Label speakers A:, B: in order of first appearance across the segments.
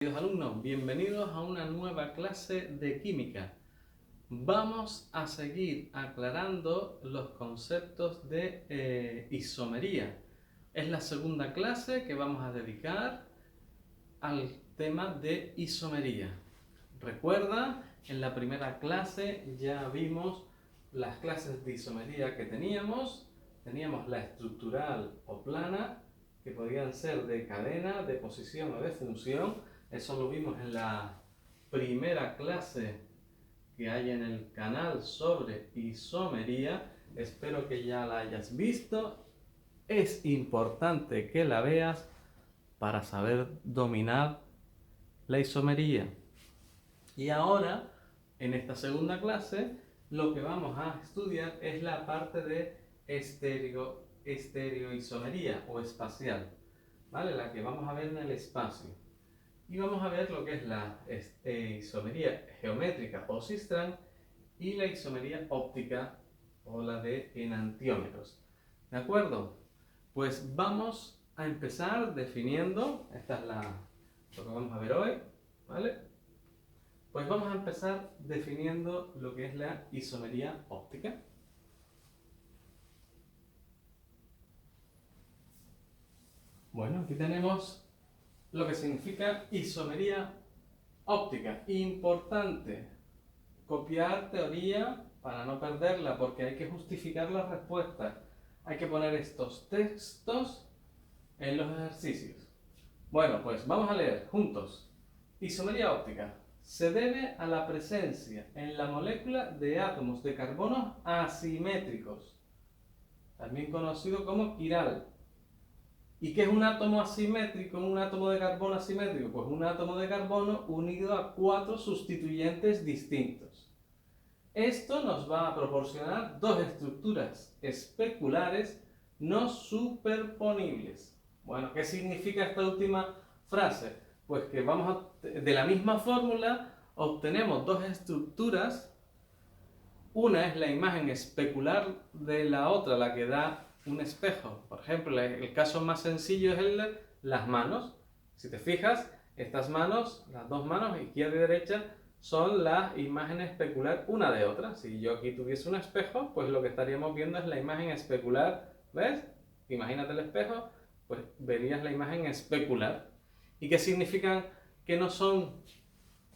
A: Queridos alumnos, bienvenidos a una nueva clase de química. Vamos a seguir aclarando los conceptos de isomería. Es la segunda clase que vamos a dedicar al tema de isomería. Recuerda, en la primera clase ya vimos las clases de isomería que teníamos. Teníamos la estructural o plana, que podían ser de cadena, de posición o de función. Eso lo vimos en la primera clase que hay en el canal sobre isomería. Espero que ya la hayas visto. Es importante que la veas para saber dominar la isomería. Y ahora, en esta segunda clase, lo que vamos a estudiar es la parte de estereoisomería o espacial, ¿vale? La que vamos a ver en el espacio. Y vamos a ver lo que es la isomería geométrica o Sistran y la isomería óptica o la de enantiómetros. ¿De acuerdo? Pues vamos a empezar definiendo, esta es lo que vamos a ver hoy, ¿vale? Pues vamos a empezar definiendo lo que es la isomería óptica. Bueno, aquí tenemos lo que significa isomería óptica. Importante copiar teoría para no perderla, porque hay que justificar las respuestas. Hay que poner estos textos en los ejercicios. Bueno, pues vamos a leer juntos. Isomería óptica se debe a la presencia en la molécula de átomos de carbono asimétricos, también conocido como quiral. ¿Y qué es un átomo asimétrico, un átomo de carbono asimétrico? Pues un átomo de carbono unido a 4 sustituyentes distintos. Esto nos va a proporcionar dos estructuras especulares no superponibles. Bueno, ¿qué significa esta última frase? Pues que de la misma fórmula obtenemos dos estructuras. Una es la imagen especular de la otra, la que da un espejo. Por ejemplo, el caso más sencillo es el de las manos. Si te fijas, estas manos, las dos manos, izquierda y derecha, son la imagen especular una de otra. Si yo aquí tuviese un espejo, pues lo que estaríamos viendo es la imagen especular. ¿Ves? Imagínate el espejo, pues verías la imagen especular. ¿Y qué significan que no son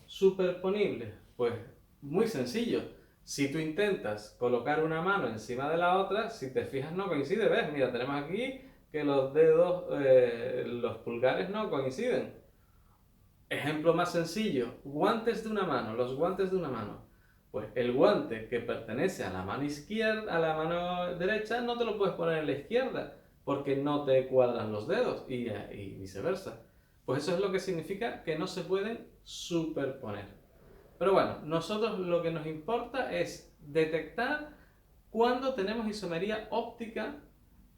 A: superponibles? Pues muy sencillo. Si tú intentas colocar una mano encima de la otra, si te fijas no coincide, ¿ves? Mira, tenemos aquí que los dedos, los pulgares no coinciden. Ejemplo más sencillo, guantes de una mano, los guantes de una mano. Pues el guante que pertenece a la mano izquierda, a la mano derecha, no te lo puedes poner en la izquierda, porque no te cuadran los dedos y viceversa. Pues eso es lo que significa que no se pueden superponer. Pero bueno, nosotros lo que nos importa es detectar cuando tenemos isomería óptica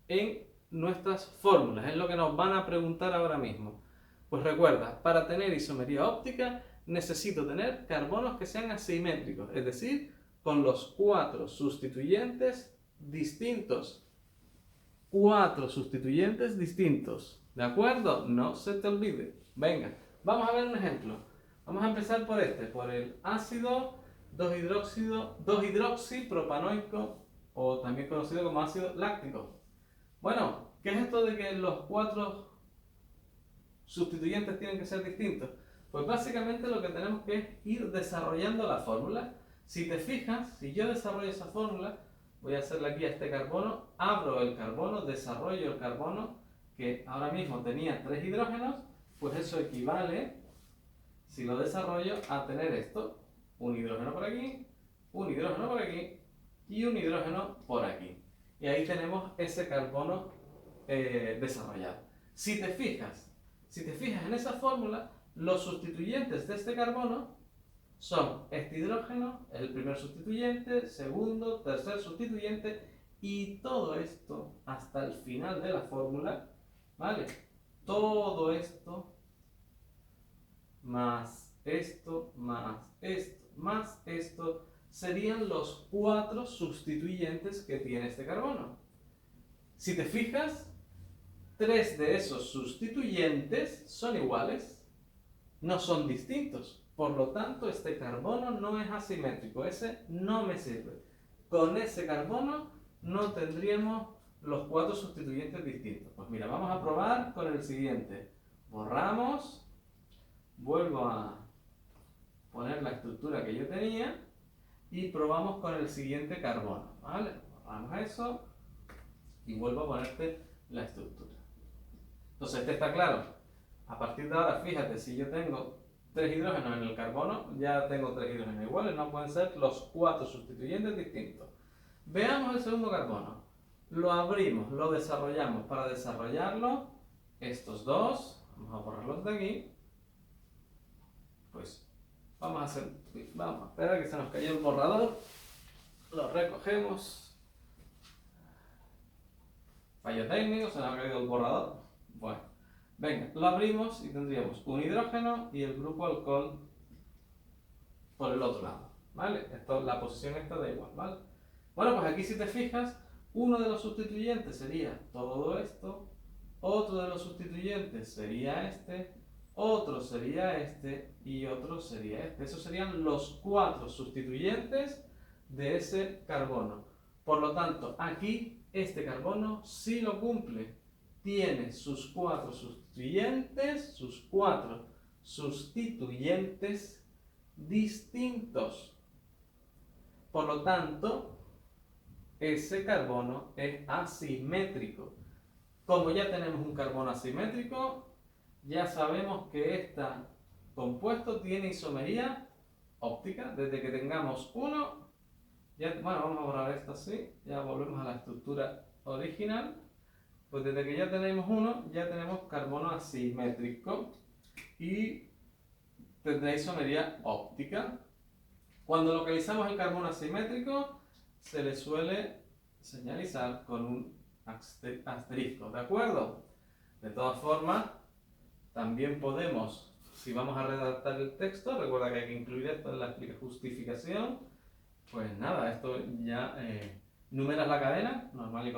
A: en nuestras fórmulas. Es lo que nos van a preguntar ahora mismo. Pues recuerda, para tener isomería óptica necesito tener carbonos que sean asimétricos, es decir, con los 4 sustituyentes distintos. 4 sustituyentes distintos. ¿De acuerdo? No se te olvide. Venga, vamos a ver un ejemplo. Vamos a empezar por por el ácido 2-hidroxipropanoico o también conocido como ácido láctico. Bueno, ¿qué es esto de que los 4 sustituyentes tienen que ser distintos? Pues básicamente lo que tenemos que es ir desarrollando la fórmula. Si te fijas, si yo desarrollo esa fórmula, voy a hacerle aquí a este carbono, abro el carbono, desarrollo el carbono, que ahora mismo tenía 3 hidrógenos, pues eso equivale, si lo desarrollo, a tener esto, un hidrógeno por aquí, un hidrógeno por aquí y un hidrógeno por aquí. Y ahí tenemos ese carbono desarrollado. Si te fijas en esa fórmula, los sustituyentes de este carbono son este hidrógeno, el primer sustituyente, segundo, tercer sustituyente, y todo esto hasta el final de la fórmula, ¿vale? Todo esto más esto, más esto, más esto, serían los 4 sustituyentes que tiene este carbono. Si te fijas, 3 de esos sustituyentes son iguales. no son distintos. Por lo tanto, este carbono no es asimétrico, ese no me sirve. Con ese carbono no tendríamos los 4 sustituyentes distintos. Pues mira, vamos a probar con el siguiente. Borramos, vuelvo a poner la estructura que yo tenía y probamos con el siguiente carbono, ¿vale? Borramos eso y vuelvo a ponerte la estructura. Entonces, este está claro. A partir de ahora, fíjate, si yo tengo 3 hidrógenos en el carbono, ya tengo 3 hidrógenos iguales, no pueden ser los 4 sustituyentes distintos. Veamos el segundo carbono. Lo abrimos, lo desarrollamos. Para desarrollarlo, estos dos, vamos a borrarlos de aquí. Pues vamos a esperar que se nos cayó el borrador. Lo recogemos. Fallo técnico, se nos ha caído el borrador. Bueno, venga, lo abrimos y tendríamos un hidrógeno y el grupo alcohol por el otro lado, ¿vale? La posición esta da igual, ¿vale? Bueno, pues aquí si te fijas, uno de los sustituyentes sería todo esto, otro de los sustituyentes sería este, otro sería este y otro sería este. Esos serían los 4 sustituyentes de ese carbono. Por lo tanto, aquí este carbono sí lo cumple. Tiene sus 4 sustituyentes distintos. Por lo tanto, ese carbono es asimétrico. Como ya tenemos un carbono asimétrico, ya sabemos que este compuesto tiene isomería óptica. Desde que tengamos uno, bueno, vamos a borrar esto así, ya volvemos a la estructura original. Pues desde que ya tenemos uno, ya tenemos carbono asimétrico y tendrá isomería óptica. Cuando localizamos el carbono asimétrico, se le suele señalizar con un asterisco, ¿de acuerdo? De todas formas, también podemos, si vamos a redactar el texto, recuerda que hay que incluir esto en la justificación, pues nada, esto ya numeras la cadena, normal y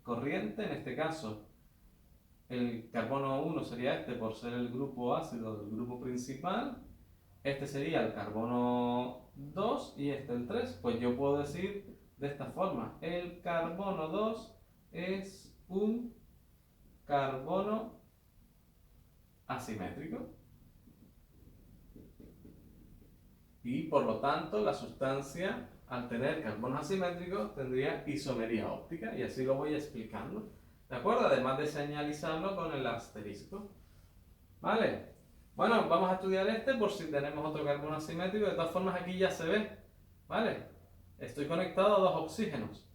A: corriente, en este caso el carbono 1 sería este por ser el grupo ácido del grupo principal, este sería el carbono 2 y este el 3, pues yo puedo decir de esta forma, el carbono 2 es un carbono asimétrico y por lo tanto la sustancia al tener carbonos asimétricos tendría isomería óptica y así lo voy explicando, ¿de acuerdo? Además de señalizarlo con el asterisco, ¿vale? Bueno, vamos a estudiar este por si tenemos otro carbono asimétrico. De todas formas aquí ya se ve, ¿vale? Estoy conectado a 2 oxígenos,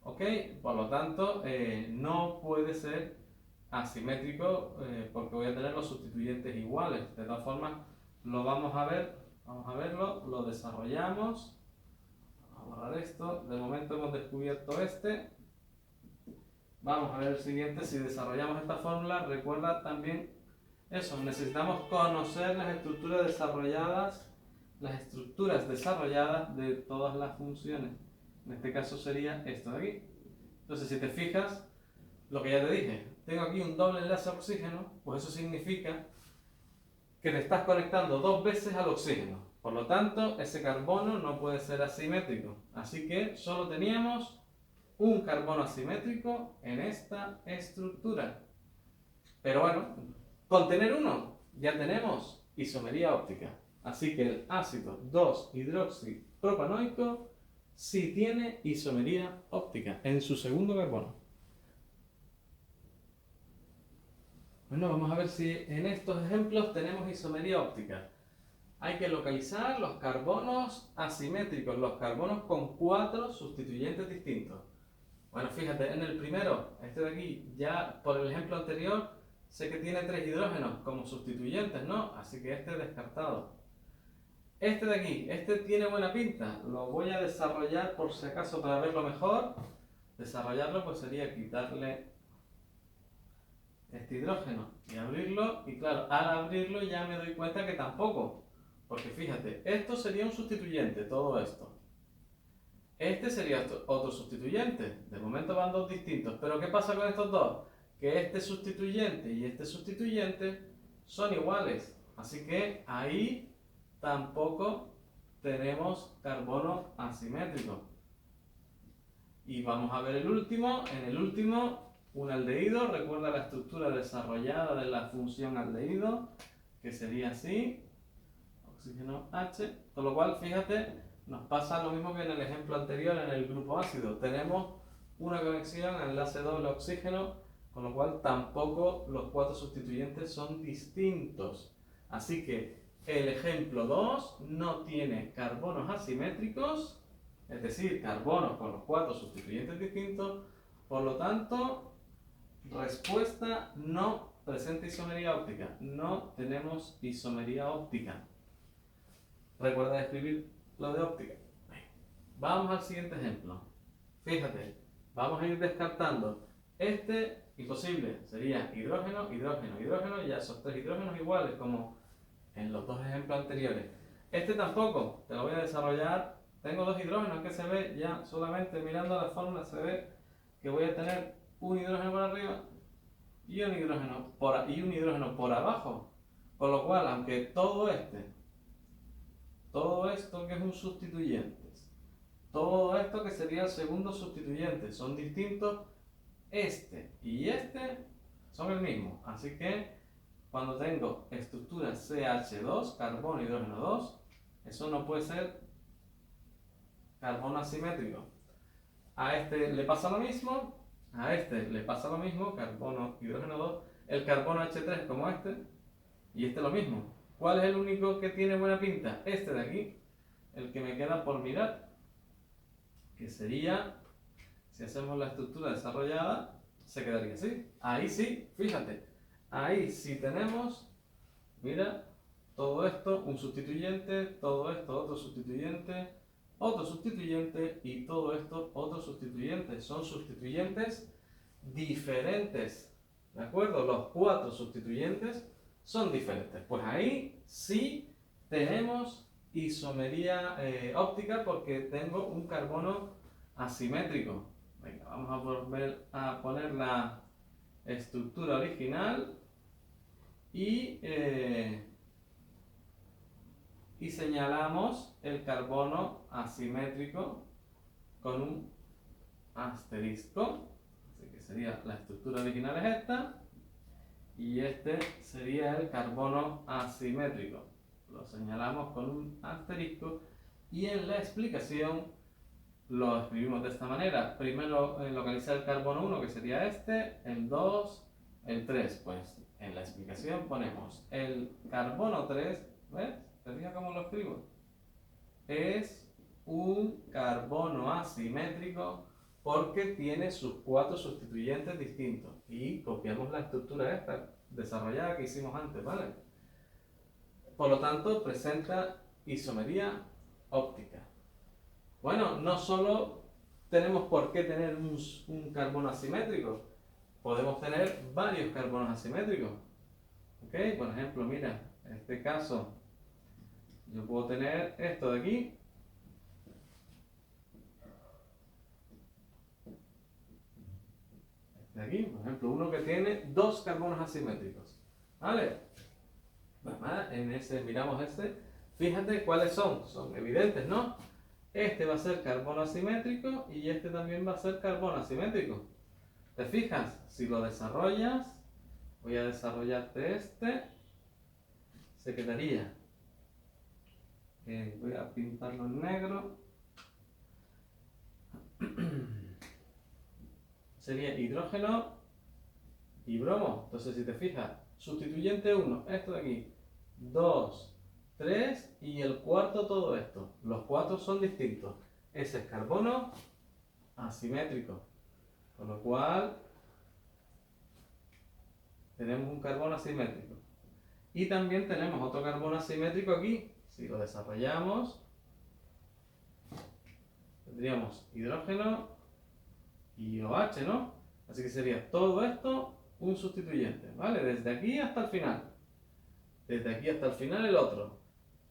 A: ¿ok? Por lo tanto, no puede ser asimétrico porque voy a tener los sustituyentes iguales. De todas formas, lo vamos a verlo, lo desarrollamos. Vamos a borrar esto. De momento hemos descubierto este. Vamos a ver el siguiente. Si desarrollamos esta fórmula, recuerda también eso, necesitamos conocer las estructuras desarrolladas de todas las funciones. En este caso sería esto de aquí. Entonces, si te fijas, lo que ya te dije, tengo aquí un doble enlace a oxígeno, pues eso significa que te estás conectando 2 veces al oxígeno. Por lo tanto, ese carbono no puede ser asimétrico. Así que solo teníamos un carbono asimétrico en esta estructura. Pero bueno, con tener uno ya tenemos isomería óptica. Así que el ácido 2-hidroxipropanoico sí tiene isomería óptica en su segundo carbono. Bueno, vamos a ver si en estos ejemplos tenemos isomería óptica. Hay que localizar los carbonos asimétricos, los carbonos con 4 sustituyentes distintos. Bueno, fíjate, en el primero, este de aquí, ya por el ejemplo anterior, sé que tiene 3 hidrógenos como sustituyentes, ¿no? Así que este descartado. Este de aquí, este tiene buena pinta, lo voy a desarrollar por si acaso para verlo mejor. Desarrollarlo pues sería quitarle este hidrógeno y abrirlo, y claro, al abrirlo ya me doy cuenta que tampoco, porque fíjate, esto sería un sustituyente, todo esto. Este sería otro sustituyente, de momento van 2 distintos, pero ¿qué pasa con estos dos? Que este sustituyente y este sustituyente son iguales. Así que ahí tampoco tenemos carbono asimétrico. Y vamos a ver el último. En el último, un aldehído. Recuerda la estructura desarrollada de la función aldehído, que sería así. Oxígeno H. Con lo cual, fíjate, nos pasa lo mismo que en el ejemplo anterior en el grupo ácido. Tenemos una conexión enlace doble oxígeno, con lo cual tampoco los 4 sustituyentes son distintos. Así que el ejemplo 2 no tiene carbonos asimétricos, es decir, carbonos con los 4 sustituyentes distintos. Por lo tanto, respuesta no presenta isomería óptica. No tenemos isomería óptica. Recuerda escribir lo de óptica. Vamos al siguiente ejemplo. Fíjate, vamos a ir descartando. Este, imposible, sería hidrógeno, hidrógeno, hidrógeno, ya esos 3 hidrógenos iguales como en los 2 ejemplos anteriores. Este tampoco, te lo voy a desarrollar. Tengo 2 hidrógenos que se ve ya solamente mirando la fórmula, se ve que voy a tener un hidrógeno por arriba y un hidrógeno por abajo. Con lo cual, aunque todo esto que es un sustituyente, todo esto que sería el segundo sustituyente, son distintos, este y este son el mismo. Así que cuando tengo estructura CH2, carbono, hidrógeno 2, eso no puede ser carbono asimétrico. A este le pasa lo mismo, a este le pasa lo mismo, carbono, hidrógeno 2, el carbono H3 como este, y este lo mismo. ¿Cuál es el único que tiene buena pinta? Este de aquí, el que me queda por mirar, que sería, si hacemos la estructura desarrollada, se quedaría así. Ahí sí, fíjate, ahí sí tenemos, mira, todo esto, un sustituyente, todo esto, otro sustituyente y todo esto, otro sustituyente. Son sustituyentes diferentes, ¿de acuerdo? Los 4 sustituyentes son diferentes. Pues ahí sí tenemos isomería óptica porque tengo un carbono asimétrico. Venga, vamos a volver a poner la estructura original y señalamos el carbono asimétrico con un asterisco. Así que sería la estructura original es esta y este sería el carbono asimétrico. Lo señalamos con un asterisco y en la explicación lo escribimos de esta manera. Primero localizar el carbono 1, que sería este, el 2, el 3. Pues en la explicación ponemos el carbono 3, ¿ves? ¿Te fijas cómo lo escribo? Es un carbono asimétrico porque tiene sus 4 sustituyentes distintos. Y copiamos la estructura esta desarrollada que hicimos antes, ¿vale? Por lo tanto, presenta isomería óptica. Bueno, no solo tenemos por qué tener un carbono asimétrico, podemos tener varios carbonos asimétricos. ¿Ok? Por ejemplo, mira, en este caso, yo puedo tener esto de aquí. Este de aquí, por ejemplo, uno que tiene 2 carbonos asimétricos. ¿Vale? Pues nada, en ese, miramos este. Fíjate cuáles son. Son evidentes, ¿no? Este va a ser carbono asimétrico y este también va a ser carbono asimétrico. ¿Te fijas? Si lo desarrollas, voy a desarrollarte este, se quedaría. Voy a pintarlo en negro. Sería hidrógeno y bromo. Entonces, si te fijas, sustituyente 1, esto de aquí, 2, 3 y el cuarto todo esto. Los 4 son distintos. Ese es carbono asimétrico. Con lo cual, tenemos un carbono asimétrico. Y también tenemos otro carbono asimétrico aquí. Si lo desarrollamos, tendríamos hidrógeno y OH, ¿no? Así que sería todo esto un sustituyente, ¿vale? Desde aquí hasta el final. Desde aquí hasta el final el otro.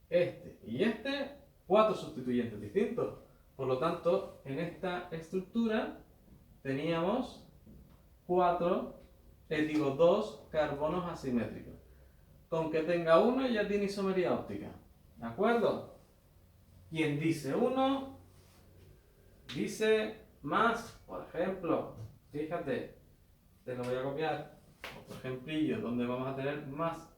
A: Este y este, 4 sustituyentes distintos. Por lo tanto, en esta estructura teníamos 2 carbonos asimétricos. con que tenga uno ya tiene isomería óptica. ¿De acuerdo? Quien dice uno, dice más, por ejemplo, fíjate, te lo voy a copiar, otro ejemplillo donde vamos a tener más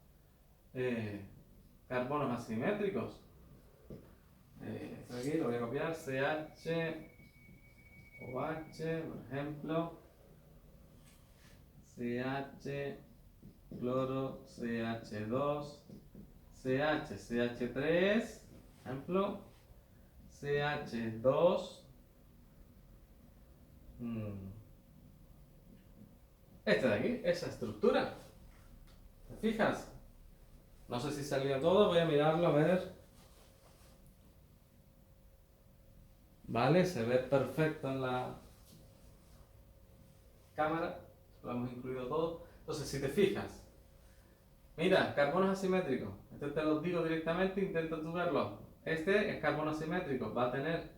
A: carbonos asimétricos. Esto aquí lo voy a copiar, CH, OH, por ejemplo, CH, cloro, CH2, CH, CH3, ejemplo, CH2, este de aquí, esa estructura. ¿Te fijas? No sé si salió todo, voy a mirarlo a ver. Vale, se ve perfecto en la cámara, lo hemos incluido todo. Entonces, si te fijas, mira, carbonos asimétricos. Este te lo digo directamente, intenta tú verlo. Este es carbono asimétrico, va a tener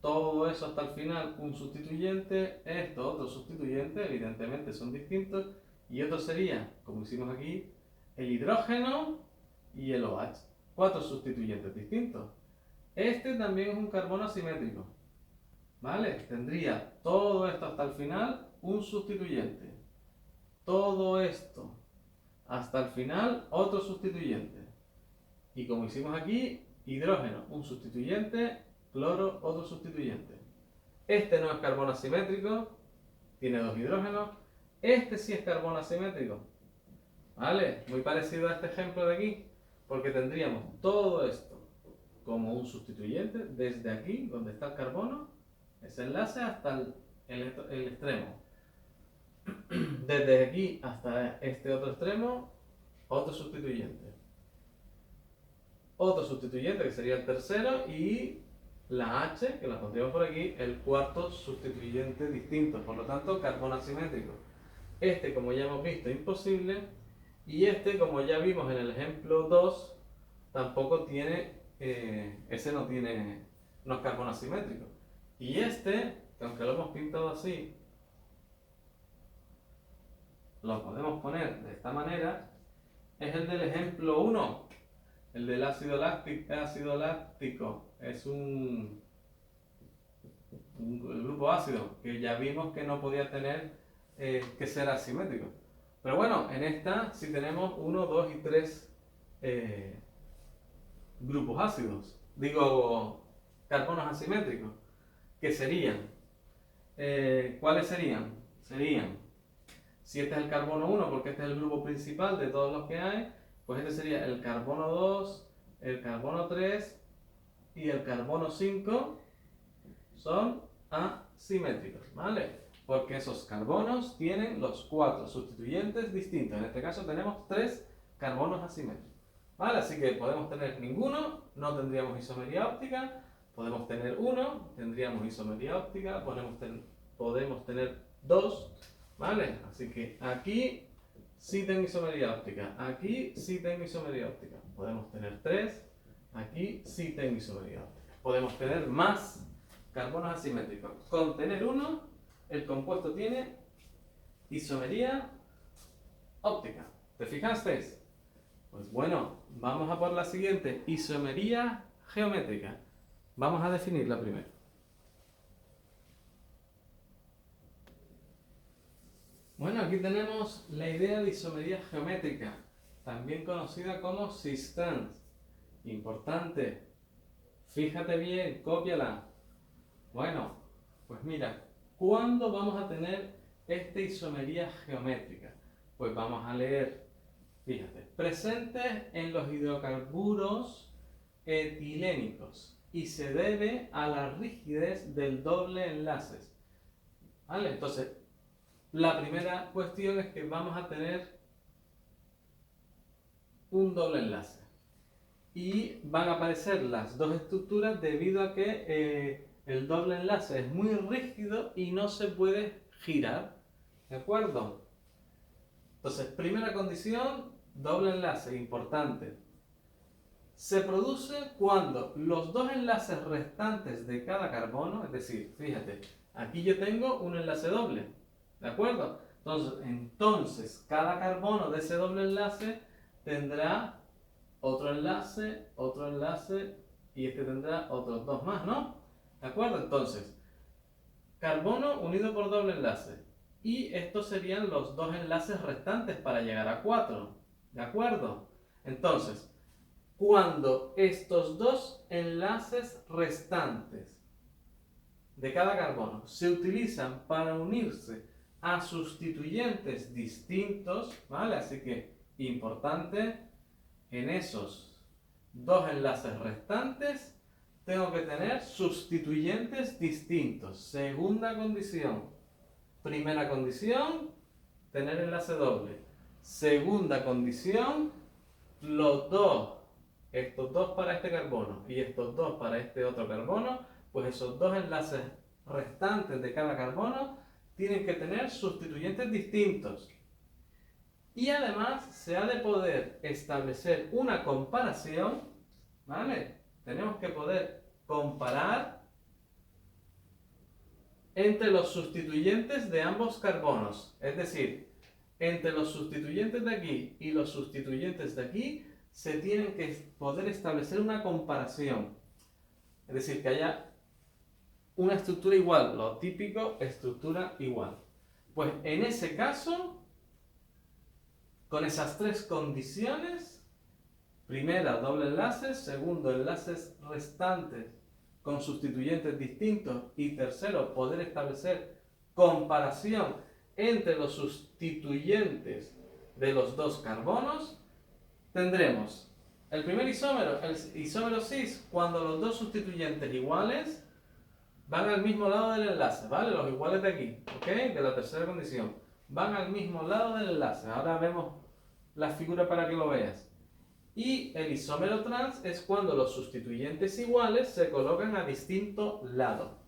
A: todo eso hasta el final un sustituyente, esto otro sustituyente, evidentemente son distintos, y otro sería, como hicimos aquí, el hidrógeno y el OH. 4 sustituyentes distintos. Este también es un carbono asimétrico, ¿vale? Tendría todo esto hasta el final un sustituyente. Todo esto hasta el final otro sustituyente. Y como hicimos aquí, hidrógeno, un sustituyente, cloro, otro sustituyente. Este no es carbono asimétrico, tiene 2 hidrógenos. Este sí es carbono asimétrico, ¿vale? Muy parecido a este ejemplo de aquí, porque tendríamos todo esto como un sustituyente, desde aquí, donde está el carbono, ese enlace hasta el extremo. Desde aquí hasta este otro extremo, otro sustituyente. Otro sustituyente que sería el tercero y la H, que la pondríamos por aquí, el cuarto sustituyente distinto, por lo tanto carbono asimétrico. Este, como ya hemos visto, imposible, y este, como ya vimos en el ejemplo 2, tampoco tiene, ese no es carbono asimétrico. Y este, que aunque lo hemos pintado así, lo podemos poner de esta manera, es el del ejemplo 1. El del ácido láctico es el grupo ácido, que ya vimos que no podía tener que ser asimétrico. Pero bueno, en esta sí tenemos 1, 2 y 3 grupos ácidos, carbonos asimétricos, que serían, ¿cuáles serían? Serían, si este es el carbono 1, porque este es el grupo principal de todos los que hay, pues este sería el carbono 2, el carbono 3 y el carbono 5 son asimétricos, ¿vale? Porque esos carbonos tienen los 4 sustituyentes distintos. En este caso tenemos 3 carbonos asimétricos, ¿vale? Así que podemos tener ninguno, no tendríamos isomería óptica. Podemos tener uno, tendríamos isomería óptica. Podemos tener 2, ¿vale? Así que aquí sí tengo isomería óptica, aquí sí tengo isomería óptica. Podemos tener 3, aquí sí tengo isomería óptica. Podemos tener más carbonos asimétricos. Con tener uno, el compuesto tiene isomería óptica. ¿Te fijaste? Pues bueno, vamos a por la siguiente, isomería geométrica. Vamos a definirla primero. Bueno, aquí tenemos la idea de isomería geométrica, también conocida como cis-trans. Importante, fíjate bien, cópiala. Bueno, pues mira, ¿cuándo vamos a tener esta isomería geométrica? Pues vamos a leer, fíjate, presente en los hidrocarburos etilénicos y se debe a la rigidez del doble enlaces. ¿Vale? Entonces, la primera cuestión es que vamos a tener un doble enlace y van a aparecer las dos estructuras debido a que el doble enlace es muy rígido y no se puede girar, ¿de acuerdo? Entonces, primera condición, doble enlace, importante. Se produce cuando los dos enlaces restantes de cada carbono, es decir, fíjate, aquí yo tengo un enlace doble, ¿de acuerdo? Entonces, cada carbono de ese doble enlace tendrá otro enlace y este tendrá otros dos más, ¿no? ¿De acuerdo? Entonces, carbono unido por doble enlace. Y estos serían los dos enlaces restantes para llegar a 4. ¿De acuerdo? Entonces, cuando estos dos enlaces restantes de cada carbono se utilizan para unirse a sustituyentes distintos, ¿vale? Así que, importante, en esos dos enlaces restantes tengo que tener sustituyentes distintos. Segunda condición. Primera condición, tener enlace doble. Segunda condición, los dos, estos dos para este carbono y estos dos para este otro carbono, pues esos dos enlaces restantes de cada carbono tienen que tener sustituyentes distintos. Y además se ha de poder establecer una comparación, ¿vale? Tenemos que poder comparar entre los sustituyentes de ambos carbonos. Es decir, entre los sustituyentes de aquí y los sustituyentes de aquí se tienen que poder establecer una comparación. Es decir, que haya una estructura igual, lo típico, estructura igual. Pues en ese caso, con esas tres condiciones, primera, doble enlaces, segundo, enlaces restantes con sustituyentes distintos y tercero, poder establecer comparación entre los sustituyentes de los dos carbonos, tendremos el primer isómero, el isómero cis, cuando los dos sustituyentes iguales van al mismo lado del enlace, ¿vale? Los iguales de aquí, ¿ok? De la tercera condición. Van al mismo lado del enlace. Ahora vemos la figura para que lo veas. Y el isómero trans es cuando los sustituyentes iguales se colocan a distinto lado.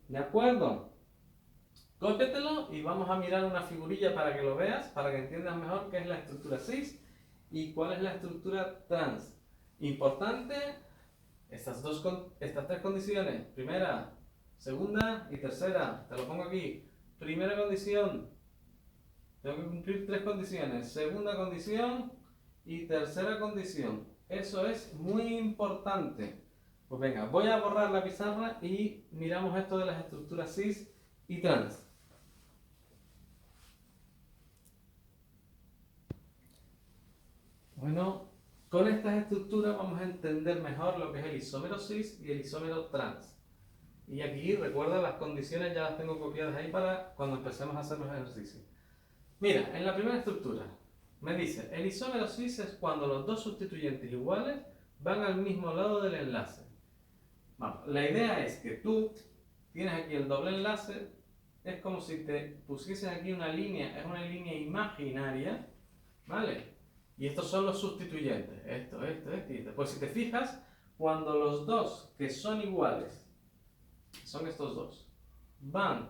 A: ¿De acuerdo? Cópiatelo y vamos a mirar una figurilla para que lo veas, para que entiendas mejor qué es la estructura cis y cuál es la estructura trans. Importante, estas tres condiciones, primera, segunda y tercera, te lo pongo aquí. Primera condición, tengo que cumplir tres condiciones. Segunda condición y tercera condición. Eso es muy importante. Pues venga, voy a borrar la pizarra y miramos esto de las estructuras cis y trans. Bueno, con estas estructuras vamos a entender mejor lo que es el isómero cis y el isómero trans. Y aquí, recuerda, las condiciones ya las tengo copiadas ahí para cuando empecemos a hacer los ejercicios. Mira, en la primera estructura me dice, el isómero cis es cuando los dos sustituyentes iguales van al mismo lado del enlace. Vamos, la idea es que tú tienes aquí el doble enlace, es como si te pusieses aquí una línea, es una línea imaginaria, ¿vale? Y estos son los sustituyentes, esto y esto. Pues si te fijas, cuando los dos que son iguales, son estos dos, van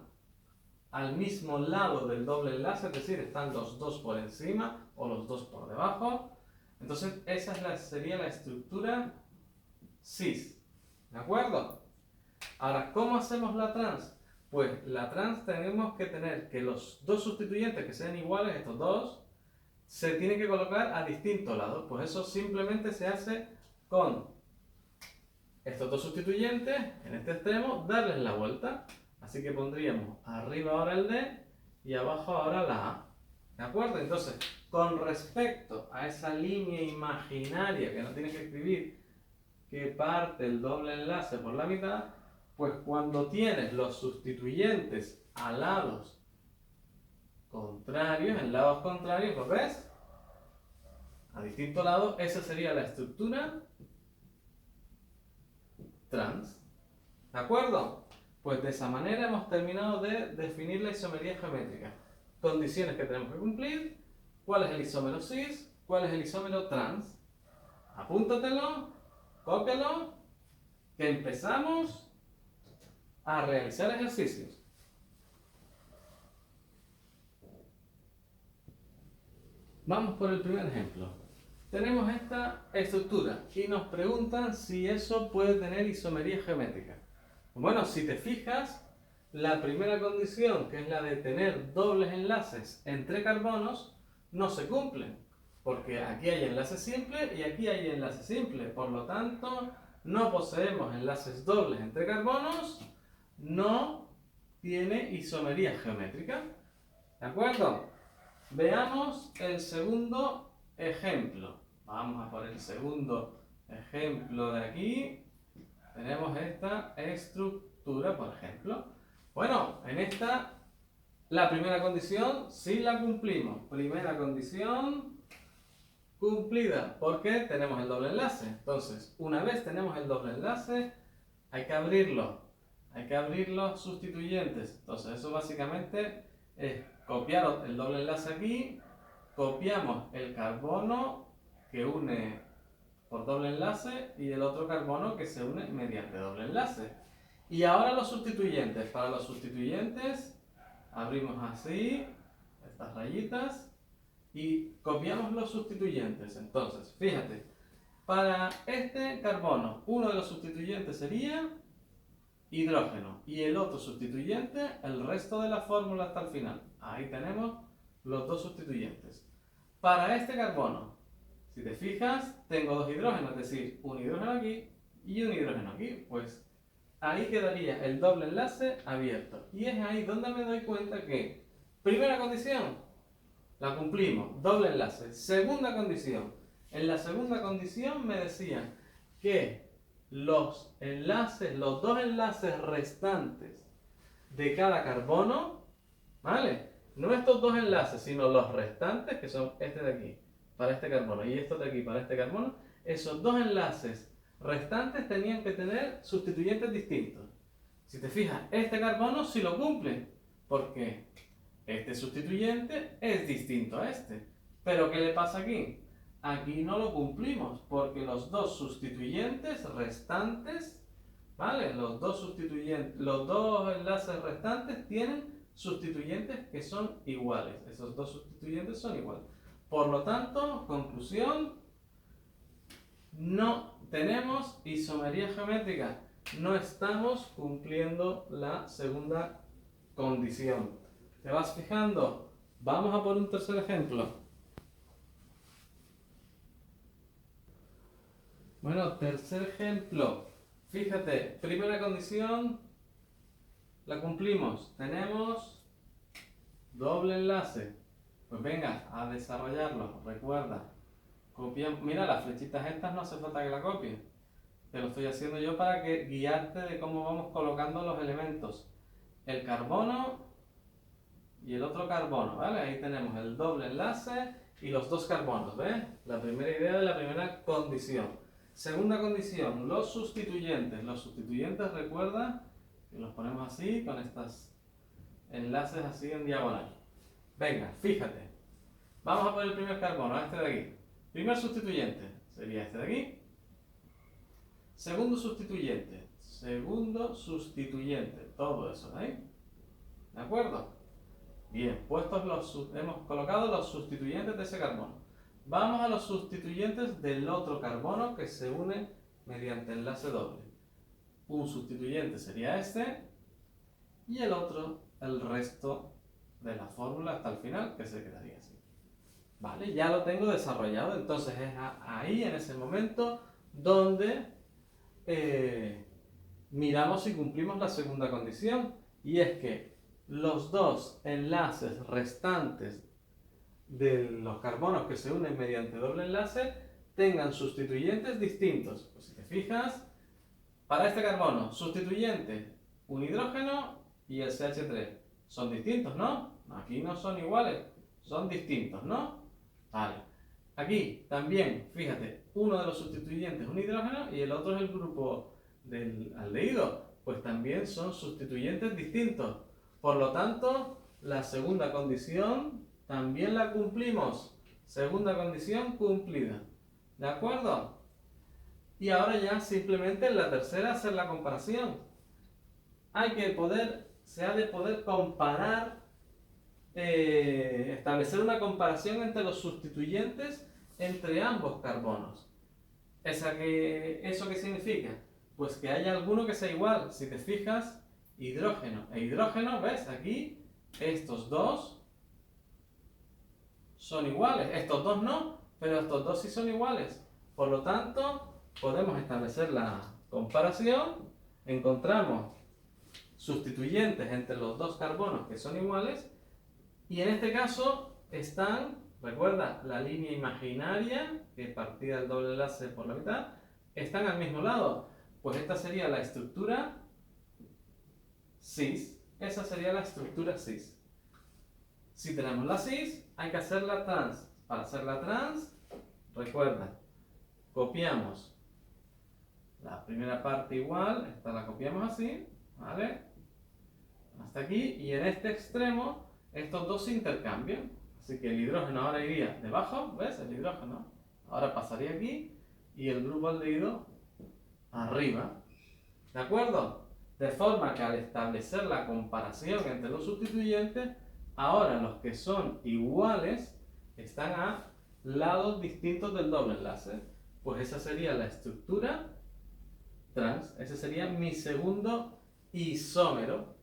A: al mismo lado del doble enlace, es decir, están los dos por encima o los dos por debajo, entonces esa sería la estructura cis. ¿De acuerdo? Ahora, ¿cómo hacemos la trans? Pues la trans tenemos que tener que los dos sustituyentes que sean iguales, estos dos, se tienen que colocar a distintos lados. Pues eso simplemente se hace con estos dos sustituyentes, en este extremo, darles la vuelta. Así que pondríamos arriba ahora el D y abajo ahora la A. ¿De acuerdo? Entonces, con respecto a esa línea imaginaria que no tienes que escribir, que parte el doble enlace por la mitad, pues cuando tienes los sustituyentes a lados contrarios, en lados contrarios, ¿lo ves? A distintos lados, esa sería la estructura trans. ¿De acuerdo? Pues de esa manera hemos terminado de definir la isomería geométrica. Condiciones que tenemos que cumplir, cuál es el isómero cis, cuál es el isómero trans. Apúntatelo, cópialo, que empezamos a realizar ejercicios. Vamos por el primer ejemplo. Tenemos esta estructura y nos preguntan si eso puede tener isomería geométrica. Bueno, si te fijas, la primera condición, que es la de tener dobles enlaces entre carbonos, no se cumple. porque aquí hay enlace simple y aquí hay enlace simple. Por lo tanto, no poseemos enlaces dobles entre carbonos, no tiene isomería geométrica. ¿De acuerdo? Veamos el segundo ejemplo. Vamos a por el segundo ejemplo de aquí. Tenemos esta estructura, por ejemplo. Bueno, en esta, la primera condición sí la cumplimos. Primera condición cumplida, porque tenemos el doble enlace. Entonces, una vez tenemos el doble enlace, hay que abrirlo. Hay que abrir los sustituyentes. Entonces, eso básicamente es copiar el doble enlace aquí, copiamos el carbono que une por doble enlace y el otro carbono que se une mediante doble enlace. Y ahora los sustituyentes. Para los sustituyentes abrimos así estas rayitas y copiamos los sustituyentes. Entonces, fíjate, para este carbono, uno de los sustituyentes sería hidrógeno y el otro sustituyente, el resto de la fórmula hasta el final. Ahí tenemos los dos sustituyentes. Para este carbono, si te fijas, tengo dos hidrógenos, es decir, un hidrógeno aquí y un hidrógeno aquí. Pues ahí quedaría el doble enlace abierto. Y es ahí donde me doy cuenta que, primera condición, la cumplimos, doble enlace. Segunda condición, en la segunda condición me decían que los dos enlaces restantes de cada carbono, ¿vale? No estos dos enlaces, sino los restantes, que son este de aquí, para este carbono, y estos de aquí, para este carbono, esos dos enlaces restantes tenían que tener sustituyentes distintos. Si te fijas, este carbono sí lo cumple, porque este sustituyente es distinto a este. Pero ¿qué le pasa aquí? Aquí no lo cumplimos, porque los dos sustituyentes restantes, ¿vale? Los dos enlaces restantes tienen sustituyentes que son iguales. Esos dos sustituyentes son iguales. Por lo tanto, conclusión, no tenemos isomería geométrica. No estamos cumpliendo la segunda condición. ¿Te vas fijando? Vamos a por un tercer ejemplo. Bueno, tercer ejemplo. Fíjate, primera condición la cumplimos. Tenemos doble enlace. Pues venga, a desarrollarlo. Recuerda, mira, las flechitas estas no hace falta que la copien. Te lo estoy haciendo yo para que guiarte de cómo vamos colocando los elementos. El carbono y el otro carbono, ¿vale? Ahí tenemos el doble enlace y los dos carbonos, ¿ves? La primera idea de la primera condición. Segunda condición, los sustituyentes. Los sustituyentes, recuerda que los ponemos así, con estos enlaces así en diagonal. Venga, fíjate. Vamos a poner el primer carbono, este de aquí. Primer sustituyente sería este de aquí. Segundo sustituyente, todo eso, ¿eh? ¿De acuerdo? Bien, hemos colocado los sustituyentes de ese carbono. Vamos a los sustituyentes del otro carbono que se une mediante enlace doble. Un sustituyente sería este y el otro, el resto de la fórmula hasta el final, que se quedaría así. Vale, ya lo tengo desarrollado, entonces es ahí, en ese momento, donde miramos si cumplimos la segunda condición, y es que los dos enlaces restantes de los carbonos que se unen mediante doble enlace tengan sustituyentes distintos. Pues si te fijas, para este carbono, sustituyente, un hidrógeno y el CH3. Son distintos, ¿no? Aquí no son iguales, son distintos, ¿no? Vale. Aquí también, fíjate, uno de los sustituyentes es un hidrógeno y el otro es el grupo del aldehído. Pues también son sustituyentes distintos. Por lo tanto, la segunda condición también la cumplimos. Segunda condición cumplida. ¿De acuerdo? Y ahora ya simplemente en la tercera hacer la comparación. Se ha de poder comparar, establecer una comparación entre los sustituyentes entre ambos carbonos. ¿Eso qué significa? Pues que haya alguno que sea igual. Si te fijas, hidrógeno e hidrógeno, ¿ves? Aquí estos dos son iguales, estos dos no, pero estos dos sí son iguales. Por lo tanto, podemos establecer la comparación, encontramos sustituyentes entre los dos carbonos que son iguales, y en este caso están, recuerda, la línea imaginaria, que partía el doble enlace por la mitad, están al mismo lado. Pues esta sería la estructura cis. Esa sería la estructura cis. Si tenemos la cis, hay que hacerla trans. Para hacerla trans, recuerda, copiamos la primera parte igual, esta la copiamos así, ¿vale? Hasta aquí, y en este extremo, estos dos se intercambian. Así que el hidrógeno ahora iría debajo, ¿ves? El hidrógeno ahora pasaría aquí, y el grupo aldehído arriba. ¿De acuerdo? De forma que al establecer la comparación entre los sustituyentes, ahora los que son iguales están a lados distintos del doble enlace. Pues esa sería la estructura trans. Ese sería mi segundo isómero.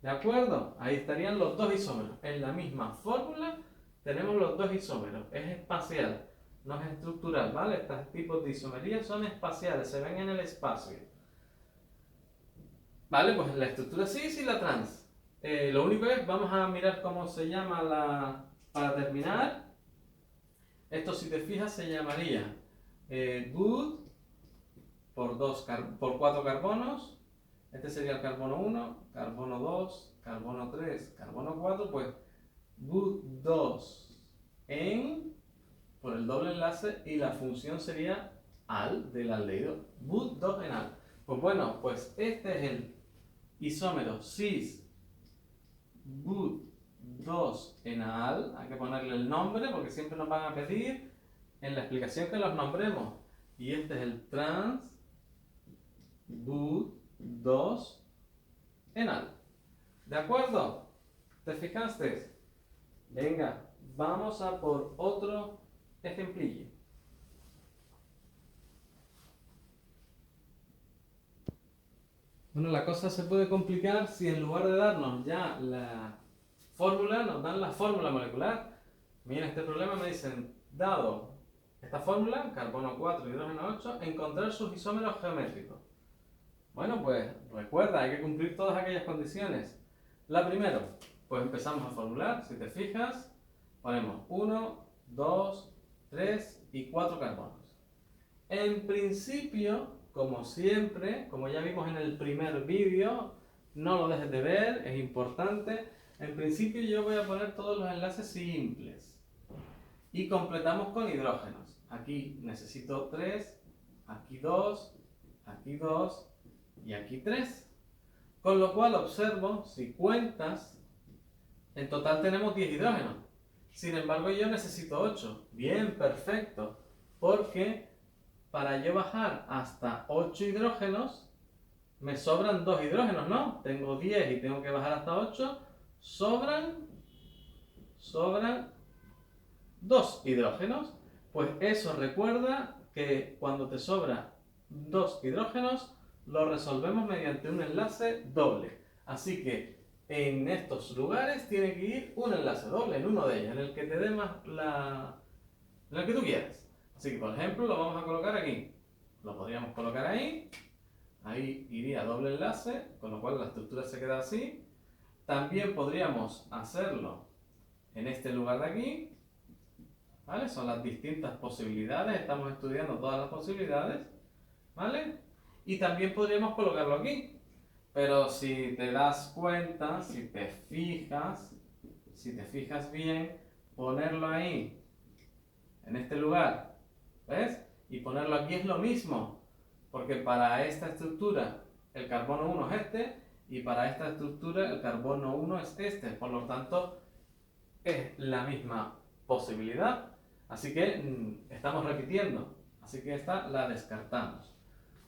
A: ¿De acuerdo? Ahí estarían los dos isómeros. En la misma fórmula tenemos los dos isómeros. Es espacial, no es estructural, ¿vale? Estos tipos de isomerías son espaciales, se ven en el espacio. Vale, pues la estructura cis y la trans. Lo único es, vamos a mirar cómo se llama la... Para terminar, esto si te fijas se llamaría good por 4 carbonos. Este sería el carbono 1, carbono 2, carbono 3, carbono 4, pues good 2 en por el doble enlace, y la función sería al del aldehído. Good 2 en al. Pues bueno, pues este es el isómero cis good 2 en al. Hay que ponerle el nombre porque siempre nos van a pedir en la explicación que los nombremos. Y este es el trans good 2 en al. ¿De acuerdo? ¿Te fijaste? Venga, vamos a por otro ejemplillo. Bueno, la cosa se puede complicar si en lugar de darnos ya la fórmula, nos dan la fórmula molecular. Mira, este problema me dicen, dado esta fórmula, carbono 4, hidrógeno 8, encontrar sus isómeros geométricos. Bueno, pues recuerda, hay que cumplir todas aquellas condiciones. La primera, pues empezamos a formular. Si te fijas, ponemos 1, 2, 3 y 4 carbonos. En principio, como siempre, como ya vimos en el primer vídeo, no lo dejes de ver, es importante. En principio yo voy a poner todos los enlaces simples. Y completamos con hidrógenos. Aquí necesito 3, aquí 2 y aquí 3. Con lo cual observo, si cuentas, en total tenemos 10 hidrógenos. Sin embargo yo necesito 8. Bien, perfecto. Porque para yo bajar hasta 8 hidrógenos, me sobran 2 hidrógenos, ¿no? Tengo 10 y tengo que bajar hasta 8. Sobran 2 hidrógenos. Pues eso recuerda que cuando te sobra 2 hidrógenos, lo resolvemos mediante un enlace doble. Así que en estos lugares tiene que ir un enlace doble, en uno de ellos, en el que te dé más en el que tú quieras. Así que por ejemplo lo vamos a colocar aquí. Lo podríamos colocar ahí. Ahí iría doble enlace, con lo cual la estructura se queda así. También podríamos hacerlo en este lugar de aquí. ¿Vale? Son las distintas posibilidades. Estamos estudiando todas las posibilidades. ¿Vale? Y también podríamos colocarlo aquí. Pero si te das cuenta, si te fijas bien, ponerlo ahí, en este lugar, ¿ves? Y ponerlo aquí es lo mismo. Porque para esta estructura el carbono 1 es este, y para esta estructura el carbono 1 es este. Por lo tanto, es la misma posibilidad. Así que estamos repitiendo. Así que esta la descartamos.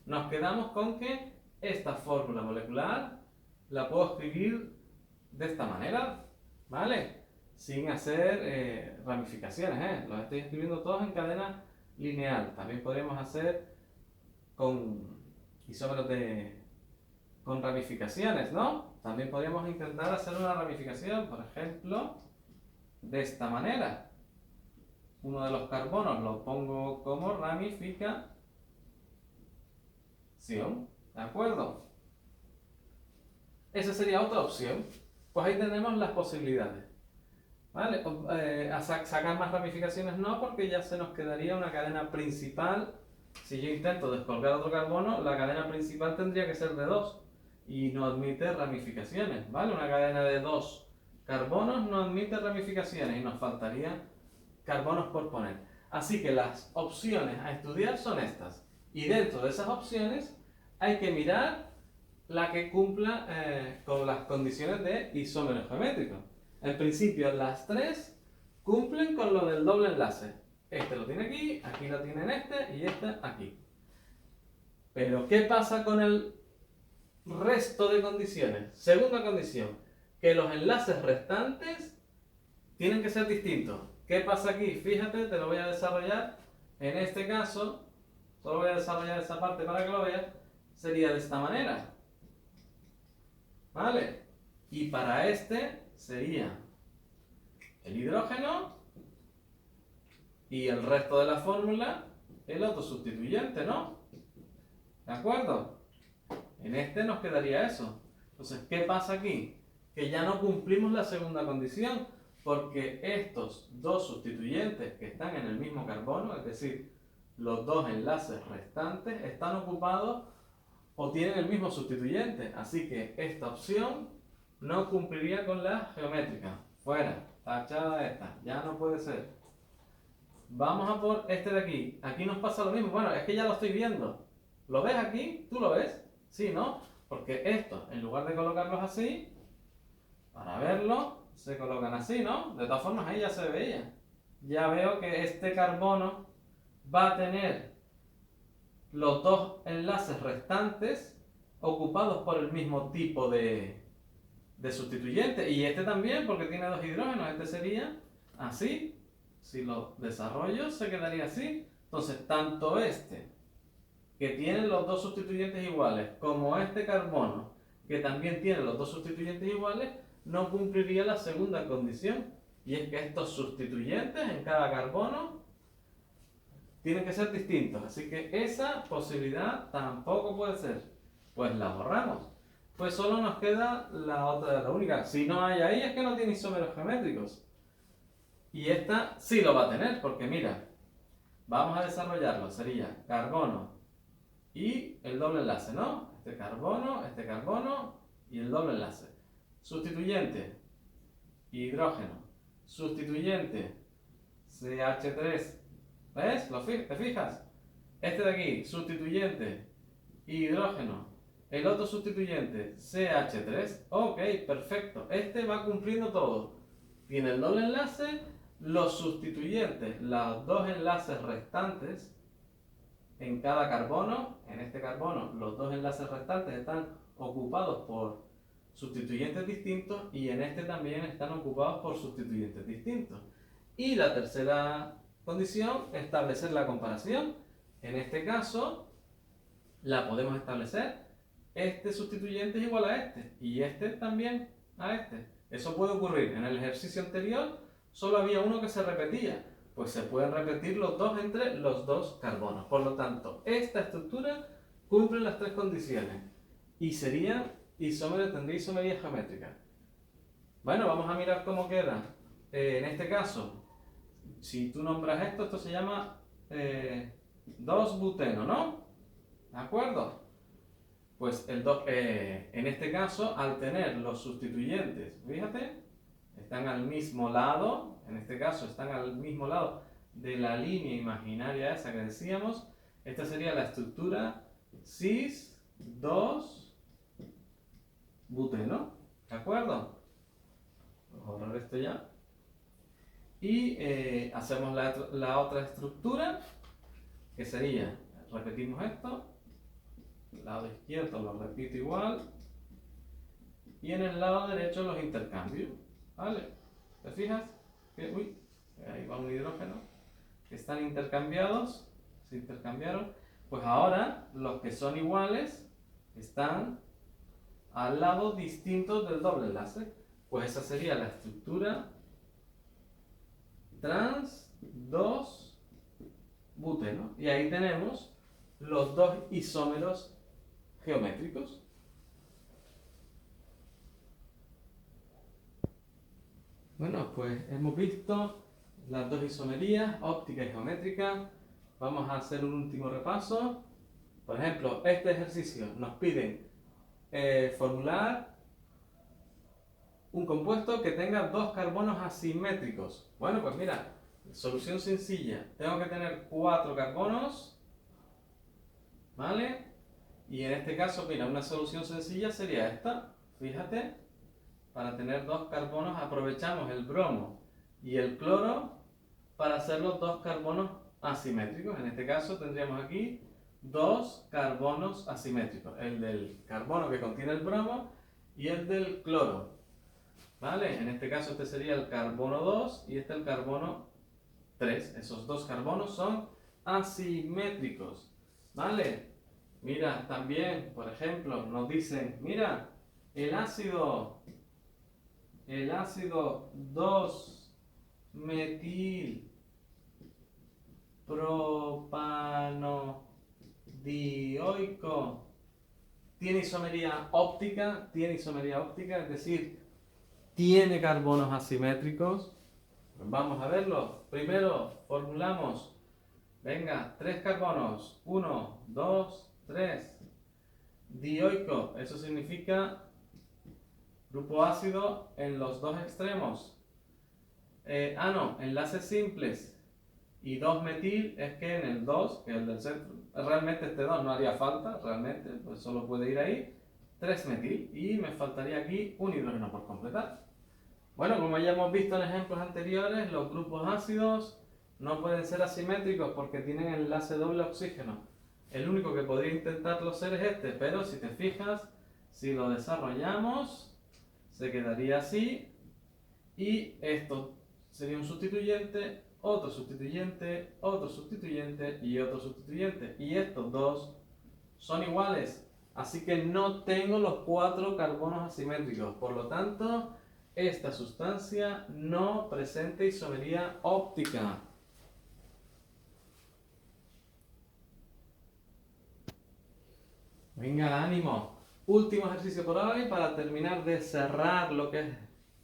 A: Nos quedamos con que esta fórmula molecular la puedo escribir de esta manera, ¿vale? Sin hacer ramificaciones, ¿eh? Los estoy escribiendo todos en cadena lineal. También podríamos hacer con isómeros con ramificaciones, ¿no? También podríamos intentar hacer una ramificación, por ejemplo, de esta manera. uno de los carbonos lo pongo como ramificación, ¿de acuerdo? Esa sería otra opción. Pues ahí tenemos las posibilidades. ¿Vale? Sacar más ramificaciones no, porque ya se nos quedaría una cadena principal. Si yo intento descolgar otro carbono, la cadena principal tendría que ser de 2 y no admite ramificaciones, ¿vale? Una cadena de 2 carbonos no admite ramificaciones y nos faltarían carbonos por poner. Así que las opciones a estudiar son estas. Y dentro de esas opciones hay que mirar la que cumpla con las condiciones de isómero geométrico. En principio, las tres cumplen con lo del doble enlace. Este lo tiene aquí, aquí lo tiene en este y este aquí. Pero, ¿qué pasa con el resto de condiciones? Segunda condición, que los enlaces restantes tienen que ser distintos. ¿Qué pasa aquí? Fíjate, te lo voy a desarrollar. En este caso, solo voy a desarrollar esa parte para que lo veas. Sería de esta manera. ¿Vale? Y para este sería el hidrógeno y el resto de la fórmula el otro sustituyente, ¿no? ¿De acuerdo? En este nos quedaría eso. Entonces, ¿qué pasa aquí? Que ya no cumplimos la segunda condición, porque estos dos sustituyentes que están en el mismo carbono, es decir, los dos enlaces restantes, están ocupados o tienen el mismo sustituyente. Así que esta opción no cumpliría con la geométrica. Fuera, tachada esta, ya no puede ser. Vamos a por este de aquí. Aquí nos pasa lo mismo. Bueno, es que ya lo estoy viendo. ¿Lo ves aquí? ¿Tú lo ves? Sí, ¿no? Porque estos, en lugar de colocarlos así, para verlo, se colocan así, ¿no? De todas formas, ahí ya se veía. Ya veo que este carbono va a tener los dos enlaces restantes ocupados por el mismo tipo de sustituyente. Y este también, porque tiene dos hidrógenos. Este sería así. Si lo desarrollo, se quedaría así. Entonces, tanto este, que tiene los dos sustituyentes iguales, como este carbono, que también tiene los dos sustituyentes iguales, no cumpliría la segunda condición. Y es que estos sustituyentes en cada carbono tienen que ser distintos. Así que esa posibilidad tampoco puede ser. Pues la borramos. Pues solo nos queda la otra, la única. Si no hay ahí, es que no tiene isómeros geométricos. Y esta sí lo va a tener, porque mira, vamos a desarrollarlo. Sería carbono y el doble enlace, ¿no? Este carbono y el doble enlace. Sustituyente, hidrógeno. Sustituyente, CH3. ¿Ves? ¿Te fijas? Este de aquí, sustituyente, hidrógeno. El otro sustituyente, CH3. Ok, perfecto. Este va cumpliendo todo. Tiene el doble enlace, los sustituyentes, los dos enlaces restantes en cada carbono. En este carbono, los dos enlaces restantes están ocupados por sustituyentes distintos y en este también están ocupados por sustituyentes distintos. Y la tercera condición, establecer la comparación. En este caso, la podemos establecer. Este sustituyente es igual a este y este también a este. Eso puede ocurrir. En el ejercicio anterior solo había uno que se repetía. Pues se pueden repetir los dos entre los dos carbonos. Por lo tanto, esta estructura cumple las tres condiciones y sería isómero, tendría isomería geométrica. Bueno, vamos a mirar cómo queda. En este caso, si tú nombras esto, esto se llama 2-buteno, ¿no? ¿De acuerdo? Pues en este caso, al tener los sustituyentes, fíjate, están al mismo lado, en este caso están al mismo lado de la línea imaginaria esa que decíamos, esta sería la estructura cis-2-buteno, ¿de acuerdo? Vamos a borrar esto ya. Y hacemos la otra estructura, que sería, repetimos esto, el lado izquierdo lo repito igual, y en el lado derecho los intercambios, ¿vale? ¿Te fijas? Uy, ahí va un hidrógeno, que están intercambiados, se intercambiaron, pues ahora los que son iguales están al lado distintos del doble enlace, pues esa sería la estructura trans 2-buteno. Y ahí tenemos los dos isómeros geométricos. Bueno, pues hemos visto las dos isomerías, óptica y geométrica. Vamos a hacer un último repaso. Por ejemplo, este ejercicio nos piden formular un compuesto que tenga dos carbonos asimétricos. Bueno, pues mira, solución sencilla. Tengo que tener 4 carbonos, ¿vale? Y en este caso, mira, una solución sencilla sería esta. Fíjate, para tener 2 carbonos aprovechamos el bromo y el cloro para hacer los 2 carbonos asimétricos. En este caso tendríamos aquí 2 carbonos asimétricos. El del carbono que contiene el bromo y el del cloro. ¿Vale? En este caso este sería el carbono 2 y este el carbono 3. Esos 2 carbonos son asimétricos. ¿Vale? Mira, también, por ejemplo, nos dicen, mira, el ácido 2-metilpropanodioico tiene isomería óptica, es decir, tiene carbonos asimétricos. Vamos a verlo. Primero formulamos, venga, 3 carbonos, 1, 2, 3. Dioico, eso significa grupo ácido en los dos extremos. Enlaces simples. Y 2-metil es que en el 2, que es el del centro, realmente este 2 no haría falta, realmente, pues solo puede ir ahí. 3-metil. Y me faltaría aquí un hidrógeno por completar. Bueno, como ya hemos visto en ejemplos anteriores, los grupos ácidos no pueden ser asimétricos porque tienen enlace doble oxígeno. El único que podría intentarlo ser es este, pero si te fijas, si lo desarrollamos, se quedaría así, y esto sería un sustituyente, otro sustituyente, otro sustituyente y otro sustituyente. Y estos dos son iguales, así que no tengo los 4 carbonos asimétricos. Por lo tanto, esta sustancia no presenta isomería óptica. Venga, ánimo. Último ejercicio por hoy para terminar de cerrar lo que es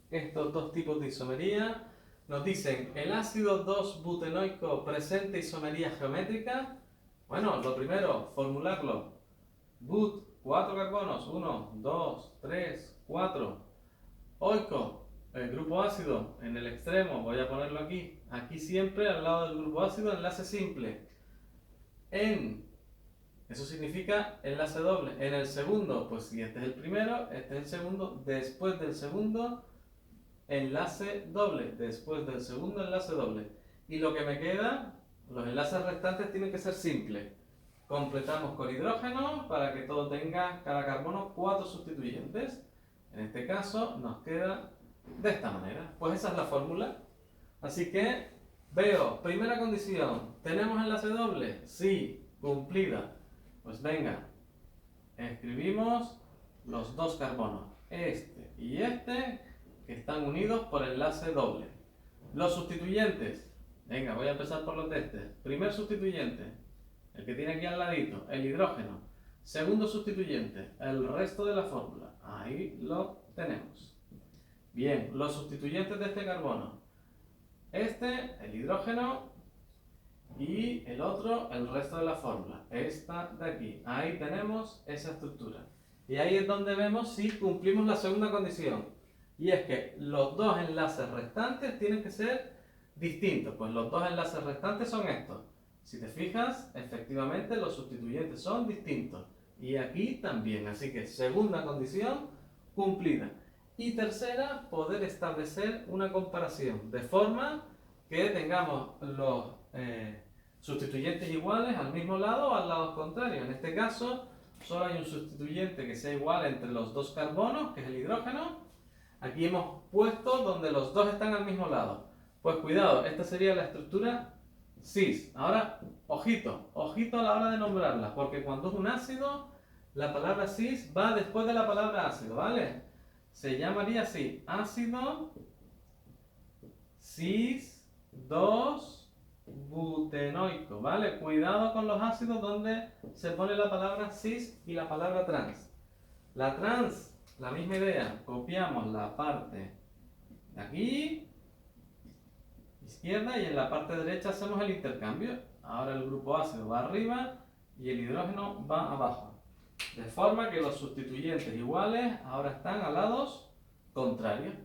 A: estos dos tipos de isomería. Nos dicen, ¿el ácido 2-butenoico presenta isomería geométrica? Bueno, lo primero, formularlo. But, 4 carbonos, 1, 2, 3, 4. Oico, el grupo ácido en el extremo, voy a ponerlo aquí. Aquí siempre al lado del grupo ácido, enlace simple. Eso significa enlace doble. En el segundo, pues si este es el primero, este es el segundo. Después del segundo, enlace doble. Después del segundo, enlace doble. Y lo que me queda, los enlaces restantes tienen que ser simples. Completamos con hidrógeno para que todo tenga, cada carbono, 4 sustituyentes. En este caso nos queda de esta manera. Pues esa es la fórmula. Así que veo, primera condición, ¿tenemos enlace doble? Sí, cumplida. Pues venga, escribimos los 2 carbonos, este y este, que están unidos por enlace doble. Los sustituyentes, venga, voy a empezar por los de este. Primer sustituyente, el que tiene aquí al ladito, el hidrógeno. Segundo sustituyente, el resto de la fórmula. Ahí lo tenemos. Bien, los sustituyentes de este carbono. Este, el hidrógeno, y el otro, el resto de la fórmula. Esta de aquí. Ahí tenemos esa estructura. Y ahí es donde vemos si cumplimos la segunda condición. Y es que los dos enlaces restantes tienen que ser distintos. Pues los dos enlaces restantes son estos. Si te fijas, efectivamente los sustituyentes son distintos. Y aquí también. Así que segunda condición cumplida. Y tercera, poder establecer una comparación. De forma que tengamos los sustituyentes iguales al mismo lado o al lado contrario. En este caso, solo hay un sustituyente que sea igual entre los 2 carbonos, que es el hidrógeno. Aquí hemos puesto donde los dos están al mismo lado. Pues cuidado, esta sería la estructura cis. Ahora, ojito a la hora de nombrarla, porque cuando es un ácido, la palabra cis va después de la palabra ácido, ¿vale? Se llamaría así, ácido cis 2 butenoico, ¿vale? Cuidado con los ácidos donde se pone la palabra cis y la palabra trans. La trans, la misma idea, copiamos la parte de aquí, izquierda, y en la parte derecha hacemos el intercambio. Ahora el grupo ácido va arriba y el hidrógeno va abajo. De forma que los sustituyentes iguales ahora están a lados contrarios.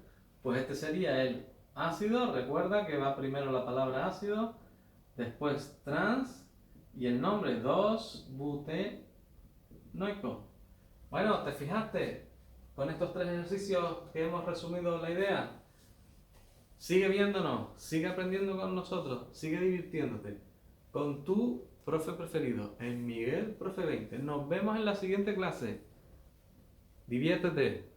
A: Pues este sería el ácido. Recuerda que va primero la palabra ácido, después trans y el nombre 2-butenoico. Bueno, ¿te fijaste? Con estos 3 ejercicios que hemos resumido la idea. Sigue viéndonos, sigue aprendiendo con nosotros, sigue divirtiéndote con tu profe preferido, en Miguel Profe 20. Nos vemos en la siguiente clase. Diviértete.